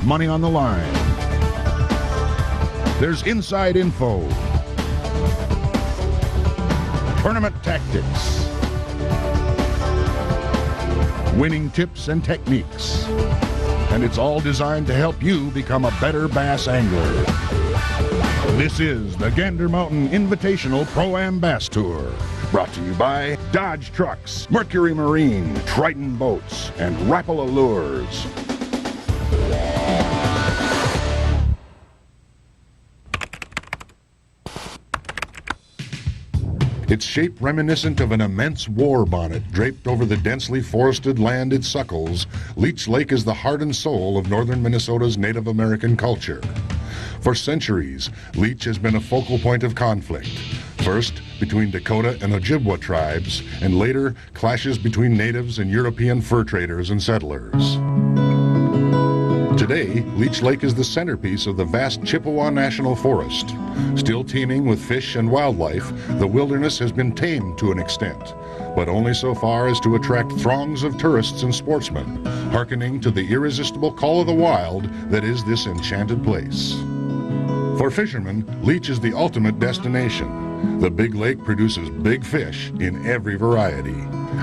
money on the line. There's inside info, tournament tactics, winning tips and techniques. And it's all designed to help you become a better bass angler. This is the Gander Mountain Invitational Pro-Am Bass Tour. Brought to you by Dodge Trucks, Mercury Marine, Triton Boats, and Rapala Lures. Its shape reminiscent of an immense war bonnet draped over the densely forested land it suckles, Leech Lake is the heart and soul of northern Minnesota's Native American culture. For centuries, Leech has been a focal point of conflict. First, between Dakota and Ojibwa tribes, and later, clashes between natives and European fur traders and settlers. Today, Leech Lake is the centerpiece of the vast Chippewa National Forest. Still teeming with fish and wildlife, the wilderness has been tamed to an extent, but only so far as to attract throngs of tourists and sportsmen, hearkening to the irresistible call of the wild that is this enchanted place. For fishermen, Leech is the ultimate destination. The big lake produces big fish in every variety.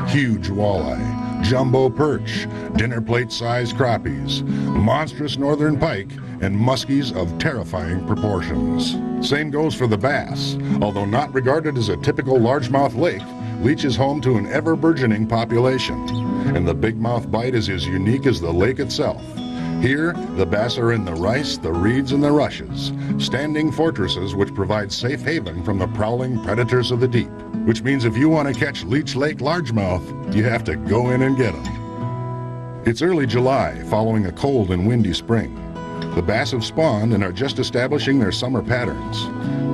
Huge walleye, jumbo perch, dinner plate-sized crappies, monstrous northern pike, and muskies of terrifying proportions. Same goes for the bass. Although not regarded as a typical largemouth lake, Leech is home to an ever-burgeoning population, and the bigmouth bite is as unique as the lake itself. Here, the bass are in the rice, the reeds, and the rushes, standing fortresses which provide safe haven from the prowling predators of the deep. Which means if you want to catch Leech Lake largemouth, you have to go in and get them. It's early July, following a cold and windy spring. The bass have spawned and are just establishing their summer patterns.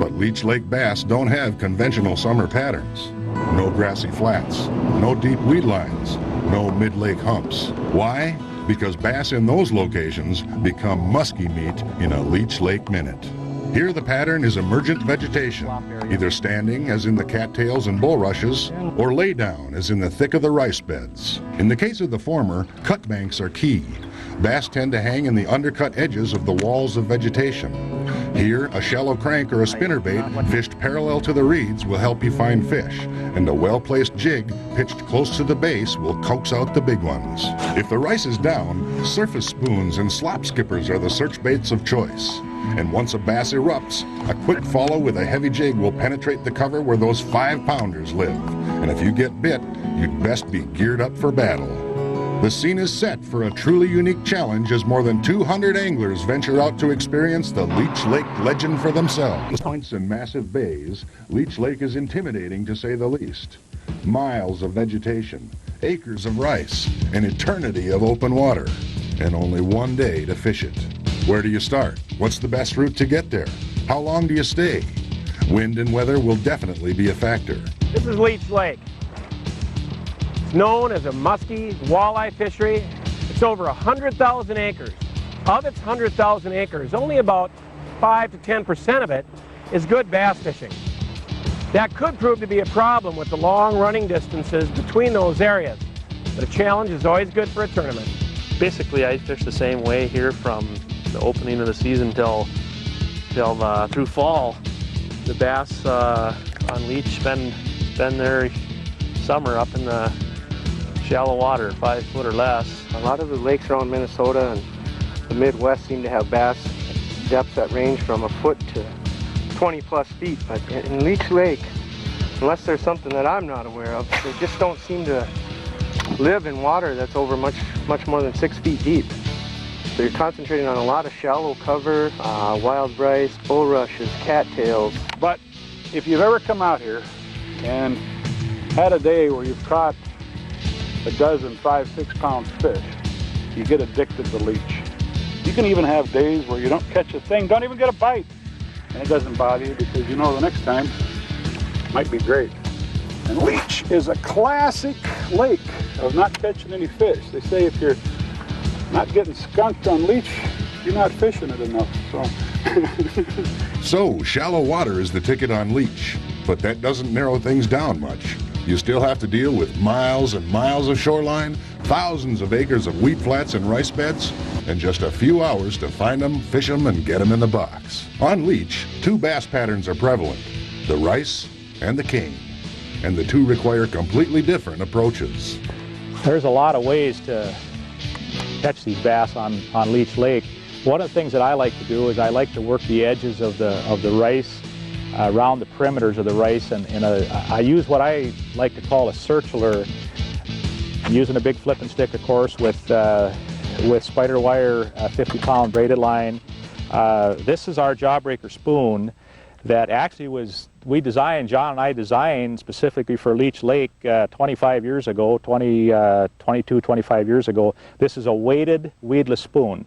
But Leech Lake bass don't have conventional summer patterns. No grassy flats, no deep weed lines, no mid-lake humps. Why? Because bass in those locations become musky meat in a Leech Lake minute. Here the pattern is emergent vegetation, either standing as in the cattails and bulrushes, or lay down as in the thick of the rice beds. In the case of the former, cut banks are key. Bass tend to hang in the undercut edges of the walls of vegetation. Here, a shallow crank or a spinnerbait fished parallel to the reeds will help you find fish, and a well-placed jig pitched close to the base will coax out the big ones. If the rice is down, surface spoons and slop skippers are the search baits of choice. And once a bass erupts, a quick follow with a heavy jig will penetrate the cover where those 5-pounders live. And if you get bit, you'd best be geared up for battle. The scene is set for a truly unique challenge as more than 200 anglers venture out to experience the Leech Lake legend for themselves. Points and massive bays, Leech Lake is intimidating to say the least. Miles of vegetation, acres of rice, an eternity of open water, and only one day to fish it. Where do you start? What's the best route to get there? How long do you stay? Wind and weather will definitely be a factor. This is Leech Lake. Known as a musky walleye fishery. It's over 100,000 acres. Of its 100,000 acres, only about 5 to 10% of it is good bass fishing. That could prove to be a problem with the long running distances between those areas, but a challenge is always good for a tournament. Basically, I fish the same way here from the opening of the season till through fall. The bass on Leech been there summer up in the shallow water, 5 foot or less. A lot of the lakes around Minnesota and the Midwest seem to have bass depths that range from a foot to 20 plus feet. But in Leech Lake, unless there's something that I'm not aware of, they just don't seem to live in water that's over much more than 6 feet deep. So you're concentrating on a lot of shallow cover, wild rice, bulrushes, cattails. But if you've ever come out here and had a day where you've caught a dozen 5-6 pound fish, you get addicted to Leech. You can even have days where you don't catch a thing, don't even get a bite, and it doesn't bother you because you know the next time might be great. And Leech is a classic lake of not catching any fish. They say if you're not getting skunked on Leech, you're not fishing it enough. So, shallow water is the ticket on Leech, but that doesn't narrow things down much. You still have to deal with miles and miles of shoreline, thousands of acres of wheat flats and rice beds, and just a few hours to find them, fish them, and get them in the box. On Leech, 2 bass patterns are prevalent, the rice and the cane, and the 2 require completely different approaches. There's a lot of ways to catch these bass on Leech Lake. One of the things that I like to do is I like to work the edges of the rice, around the perimeters of the rice, and I use what I like to call a circular, using a big flipping stick, of course, with spider wire, 50-pound braided line. This is our jawbreaker spoon that actually John and I designed specifically for Leech Lake 25 years ago, 25 years ago. This is a weighted, weedless spoon,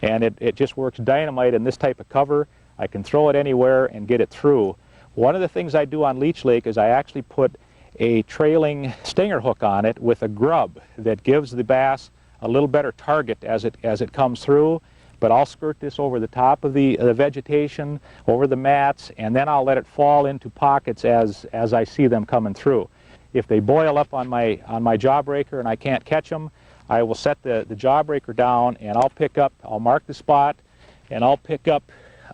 and it just works dynamite in this type of cover. I can throw it anywhere and get it through. One of the things I do on Leech Lake is I actually put a trailing stinger hook on it with a grub that gives the bass a little better target as it comes through. But I'll skirt this over the top of the vegetation, over the mats, and then I'll let it fall into pockets as I see them coming through. If they boil up on my jawbreaker and I can't catch them, I will set the jawbreaker down and I'll mark the spot, and I'll pick up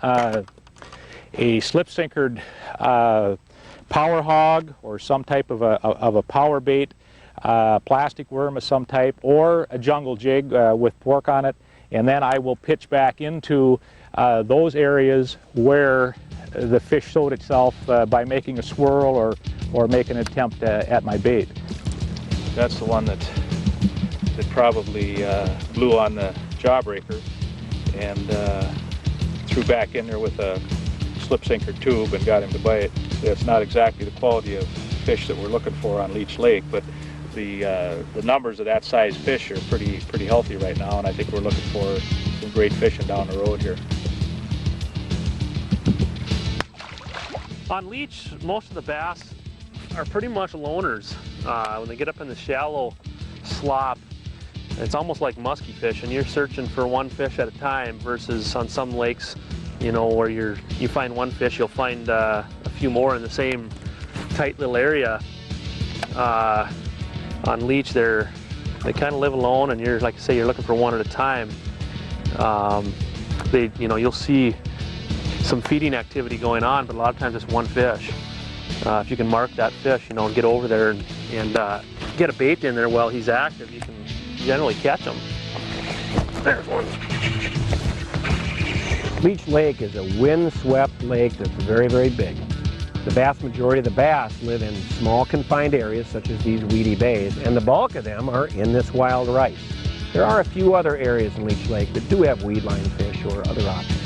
a slip sinkered power hog or some type of a power bait, plastic worm of some type, or a jungle jig with pork on it, and then I will pitch back into those areas where the fish showed itself by making a swirl or making an attempt at my bait. That's the one that probably blew on the jawbreaker and threw back in there with a slip sinker tube and got him to bite. It's not exactly the quality of fish that we're looking for on Leech Lake, but the numbers of that size fish are pretty healthy right now, and I think we're looking for some great fishing down the road here. On Leech, most of the bass are pretty much loners. When they get up in the shallow slop, it's almost like musky fish, and you're searching for one fish at a time, versus on some lakes, you know, where you find one fish, you'll find a few more in the same tight little area. On Leech, they kind of live alone, and you're, like I say, you're looking for one at a time. You'll see some feeding activity going on, but a lot of times it's one fish. If you can mark that fish, and get over there and get a bait in there while he's active, you can generally catch him. There's one. Leech Lake is a wind-swept lake that's very, very big. The vast majority of the bass live in small confined areas such as these weedy bays, and the bulk of them are in this wild rice. There are a few other areas in Leech Lake that do have weedline fish or other options.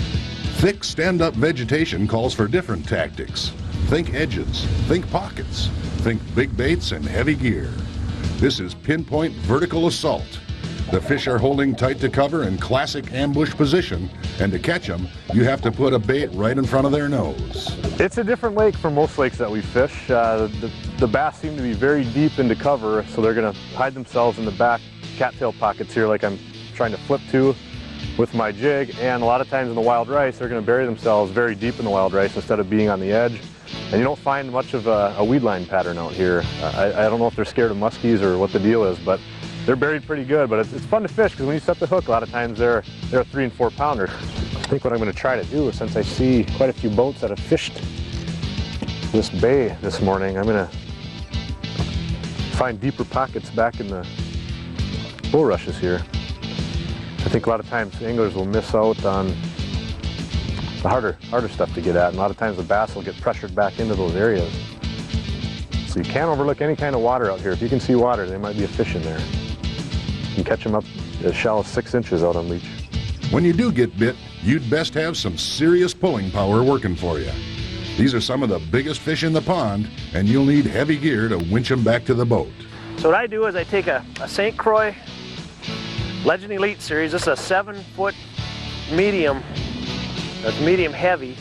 Thick stand-up vegetation calls for different tactics. Think edges, think pockets, think big baits and heavy gear. This is Pinpoint vertical assault. The fish are holding tight to cover in classic ambush position, and to catch them, you have to put a bait right in front of their nose. It's a different lake from most lakes that we fish. The bass seem to be very deep into cover, so they're going to hide themselves in the back cattail pockets here, like I'm trying to flip to with my jig. And a lot of times in the wild rice, they're going to bury themselves very deep in the wild rice instead of being on the edge. And you don't find much of a weed line pattern out here. I don't know if they're scared of muskies or what the deal is, but they're buried pretty good. But it's fun to fish, because when you set the hook, a lot of times they're a 3 and 4 pounder. I think what I'm going to try to do, since I see quite a few boats that have fished this bay this morning, I'm going to find deeper pockets back in the bulrushes here. I think a lot of times anglers will miss out on the harder stuff to get at, and a lot of times the bass will get pressured back into those areas. So you can't overlook any kind of water out here. If you can see water, there might be a fish in there. You can catch them up as shallow as 6 inches out on Leech. When you do get bit, you'd best have some serious pulling power working for you. These are some of the biggest fish in the pond, and you'll need heavy gear to winch them back to the boat. So what I do is I take a St. Croix Legend Elite Series. This is a 7-foot medium. That's medium heavy.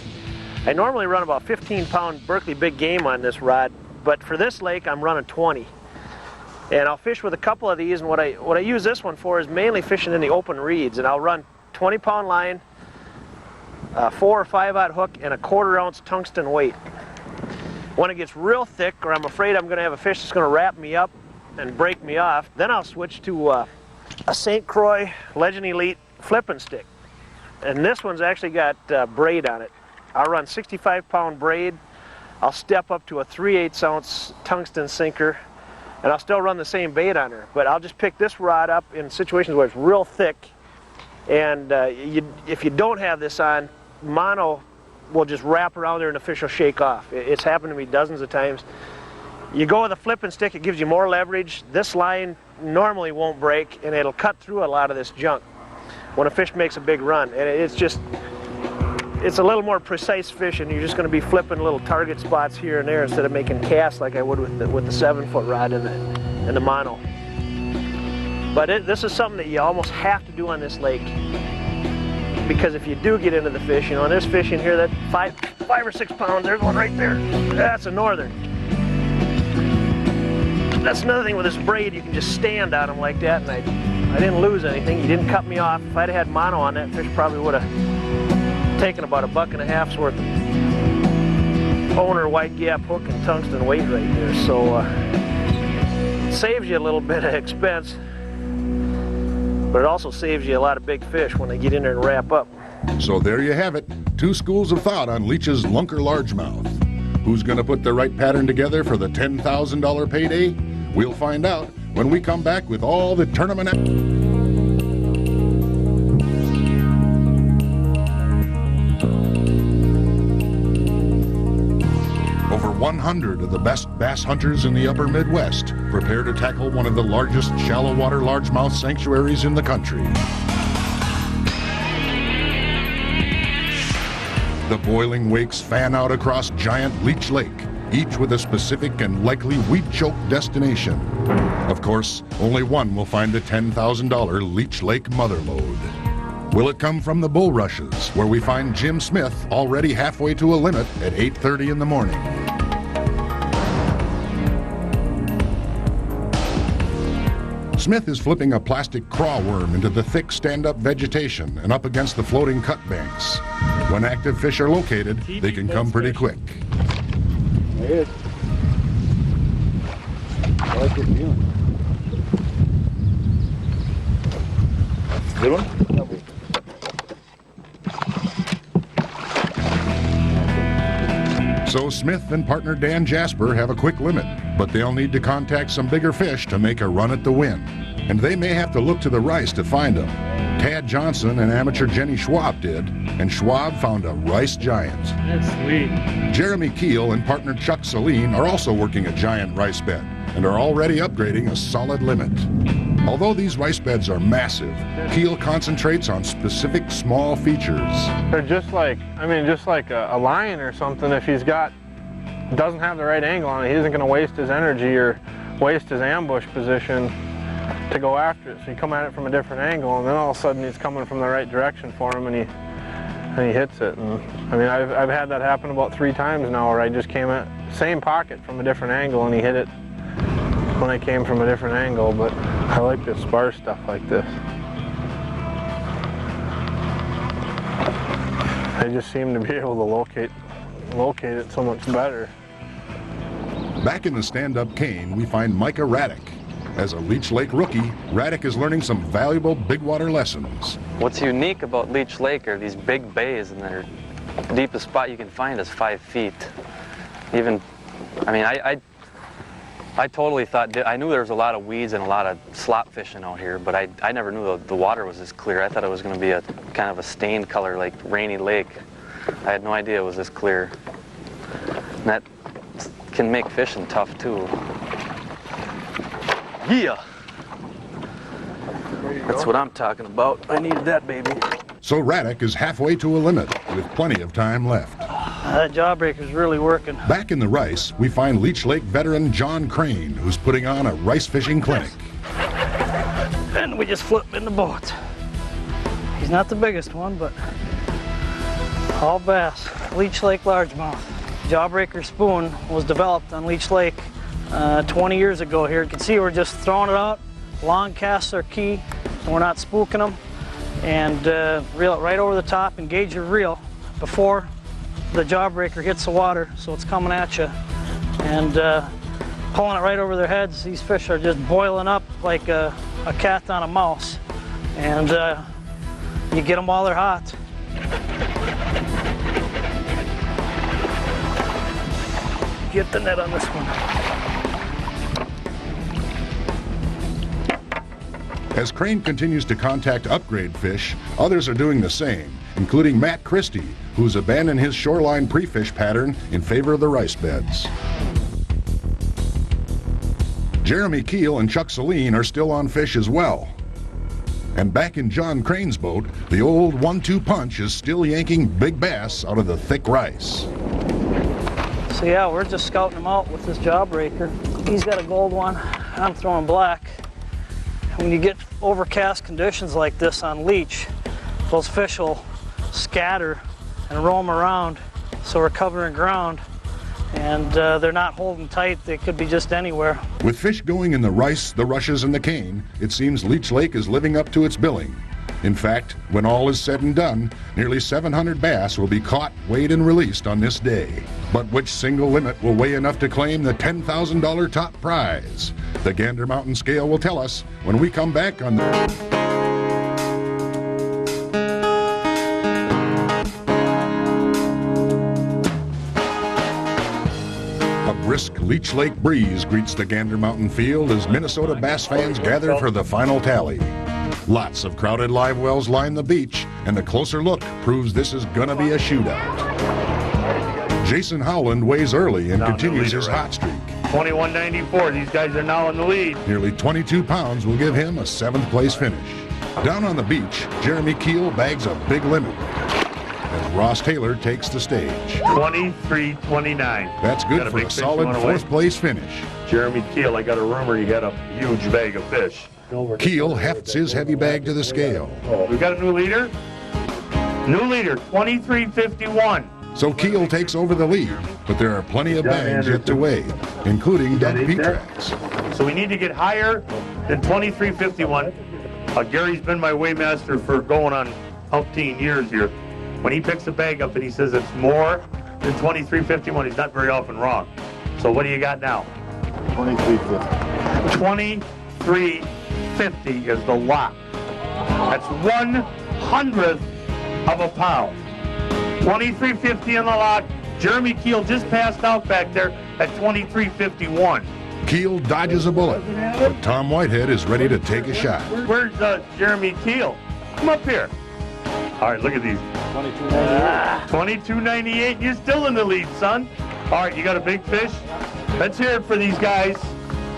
I normally run about 15-pound Berkley big game on this rod, but for this lake I'm running 20. And I'll fish with a couple of these, and what I use this one for is mainly fishing in the open reeds. And I'll run 20-pound line, a 4 or 5-aught hook, and a 1/4 ounce tungsten weight. When it gets real thick, or I'm afraid I'm going to have a fish that's going to wrap me up and break me off, then I'll switch to a St. Croix Legend Elite flipping stick. And this one's actually got braid on it. I'll run 65-pound braid. I'll step up to a 3/8 ounce tungsten sinker, and I'll still run the same bait on her. But I'll just pick this rod up in situations where it's real thick, and if you don't have this on, mono will just wrap around there and the fish will shake off. It's happened to me dozens of times. You go with a flipping stick, it gives you more leverage. This line normally won't break, and it'll cut through a lot of this junk when a fish makes a big run. And it's a little more precise fish, and you're just going to be flipping little target spots here and there instead of making casts like I would with the 7-foot rod and the mono. But this is something that you almost have to do on this lake, because if you do get into the fish, you know, and there's fish in here that 5 or 6 pounds. There's one right there. That's a northern. That's another thing with this braid, you can just stand on them like that, and I didn't lose anything. You didn't cut me off. If I'd had mono on that fish, probably would have taken about $1.50 worth of owner white gap hook and tungsten weight right there. So it saves you a little bit of expense, but it also saves you a lot of big fish when they get in there and wrap up. So there you have it. 2 schools of thought on Leech's Lunker Largemouth. Who's going to put the right pattern together for the $10,000 payday? We'll find out when we come back with all the tournament. Over 100 of the best bass hunters in the upper Midwest prepare to tackle one of the largest shallow water largemouth sanctuaries in the country. The boiling wakes fan out across giant Leech Lake, each with a specific and likely weed-choked destination. Of course, only one will find the $10,000 Leech Lake motherlode. Will it come from the bulrushes, where we find Jim Smith already halfway to a limit at 8:30 in the morning? Smith is flipping a plastic craw worm into the thick stand-up vegetation and up against the floating cut banks. When active fish are located, they can come pretty quick. There it is. I like this feeling. Good one? So Smith and partner Dan Jasper have a quick limit, but they'll need to contact some bigger fish to make a run at the win. And they may have to look to the rice to find them. Tad Johnson and amateur Jenny Schwab did, and Schwab found a rice giant. That's sweet. Jeremy Keel and partner Chuck Saline are also working a giant rice bed and are already upgrading a solid limit. Although these rice beds are massive, Keel concentrates on specific small features. They're just like, just like a lion or something. If doesn't have the right angle on it, he isn't going to waste his energy or waste his ambush position to go after it. So you come at it from a different angle, and then all of a sudden he's coming from the right direction for him, and he hits it. And I've had that happen about 3 times now, where I just came at same pocket from a different angle, and he hit it when I came from a different angle. But I like this sparse stuff like this. They just seem to be able to locate it so much better. Back in the stand-up cane, we find Micah Raddick. As a Leech Lake rookie, Raddick is learning some valuable big water lessons. What's unique about Leech Lake are these big bays, and their deepest spot you can find is 5 feet. I totally thought, I knew there was a lot of weeds and a lot of slop fishing out here, but I never knew the water was this clear. I thought it was going to be a kind of a stained color like Rainy Lake. I had no idea it was this clear. And that can make fishing tough too. Yeah! That's what I'm talking about. I needed that, baby. So Raddick is halfway to a limit, with plenty of time left. That jawbreaker's really working. Back in the rice, we find Leech Lake veteran John Crane, who's putting on a rice fishing clinic. And we just flip in the boat. He's not the biggest one, but all bass. Leech Lake largemouth. Jawbreaker spoon was developed on Leech Lake 20 years ago here. You can see we're just throwing it out. Long casts are key, so we're not spooking them. And reel it right over the top, engage your reel before the jawbreaker hits the water, so it's coming at you and pulling it right over their heads. These fish are just boiling up like a cat on a mouse, and you get them while they're hot. Get the net on this one. As Crane continues to contact upgrade fish, others are doing the same, including Matt Christie, who's abandoned his shoreline pre-fish pattern in favor of the rice beds. Jeremy Keel and Chuck Saline are still on fish as well. And back in John Crane's boat, the old 1-2 punch is still yanking big bass out of the thick rice. So yeah, we're just scouting them out with this jawbreaker. He's got a gold one, I'm throwing black. When you get overcast conditions like this on Leech, those fish will scatter and roam around, so we're covering ground, and they're not holding tight. They could be just anywhere. With fish going in the rice, the rushes, and the cane, it seems Leech Lake is living up to its billing. In fact, when all is said and done, nearly 700 bass will be caught, weighed, and released on this day. But which single limit will weigh enough to claim the $10,000 top prize? The Gander Mountain scale will tell us when we come back on A brisk Leech Lake breeze greets the Gander Mountain field as Minnesota bass fans gather for the final tally. Lots of crowded live wells line the beach, and a closer look proves this is gonna be a shootout. Jason Howland weighs early and continues his hot streak. 21.94, these guys are now in the lead. Nearly 22 pounds will give him a 7th place finish. Down on the beach, Jeremy Keel bags a big limit as Ross Taylor takes the stage. 23.29. That's good for a solid 4th place finish. Jeremy Keel, I got a rumor you got a huge bag of fish. Keel hefts his heavy bag to the scale. We got a new leader? New leader, 23.51. So Keel takes over the lead, but there are plenty of bags yet to weigh, including Doug Petrax. So we need to get higher than 23.51. Gary's been my weighmaster for going on umpteen years here. When he picks a bag up and he says it's more than 23.51, he's not very often wrong. So what do you got now? 23.50. 23.50 is the lot. That's 1/100th of a pound. 23.50 in the lot. Jeremy Keel just passed out back there at 23.51. Keel dodges a bullet, but Tom Whitehead is ready to take a shot. Where's Jeremy Keel? Come up here. All right, look at these. 22.98. You're still in the lead, son. All right, you got a big fish. Let's hear it for these guys.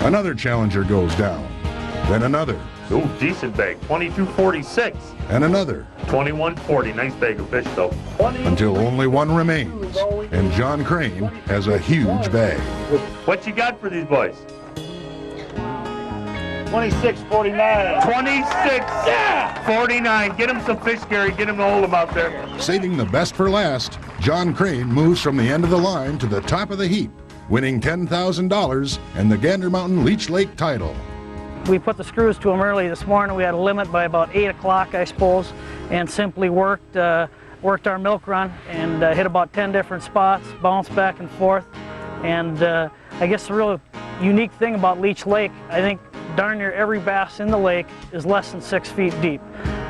Another challenger goes down, then another. Ooh, decent bag. 22.46. And another. 21.40. Nice bag of fish, though. Until only one remains, and John Crane has a huge bag. What you got for these boys? 26.49. 26.49. Get him some fish, Gary. Get him to hold them out there. Saving the best for last, John Crane moves from the end of the line to the top of the heap, winning $10,000 and the Gander Mountain Leech Lake title. We put the screws to them early this morning. We had a limit by about 8 o'clock, I suppose, and simply worked our milk run and hit about 10 different spots, bounced back and forth. And I guess the real unique thing about Leech Lake, I think darn near every bass in the lake is less than 6 feet deep.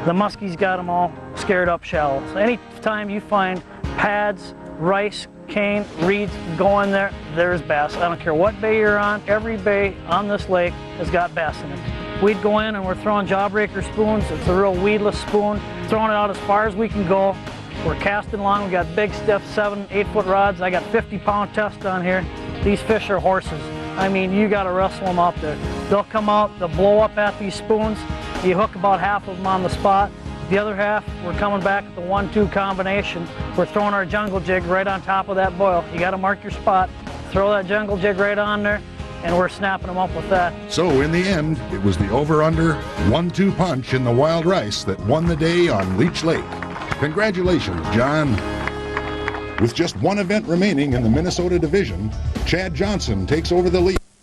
The muskies got them all scared up shallow. So anytime you find pads, rice, cane, reeds, go in there, there's bass. I don't care what bay you're on, every bay on this lake has got bass in it. We'd go in and we're throwing jawbreaker spoons. It's a real weedless spoon, throwing it out as far as we can go. We're casting along, we got big stiff 7-8 foot rods. I got 50-pound test on here. These fish are horses. I mean, you gotta wrestle them out there. They'll come out, they'll blow up at these spoons. You hook about half of them on the spot. The other half, we're coming back at the 1-2 combination. We're throwing our jungle jig right on top of that boil. You gotta mark your spot, throw that jungle jig right on there, and we're snapping them up with that. So in the end, it was the over-under 1-2 punch in the wild rice that won the day on Leech Lake. Congratulations, John. With just one event remaining in the Minnesota division, Chad Johnson takes over the lead.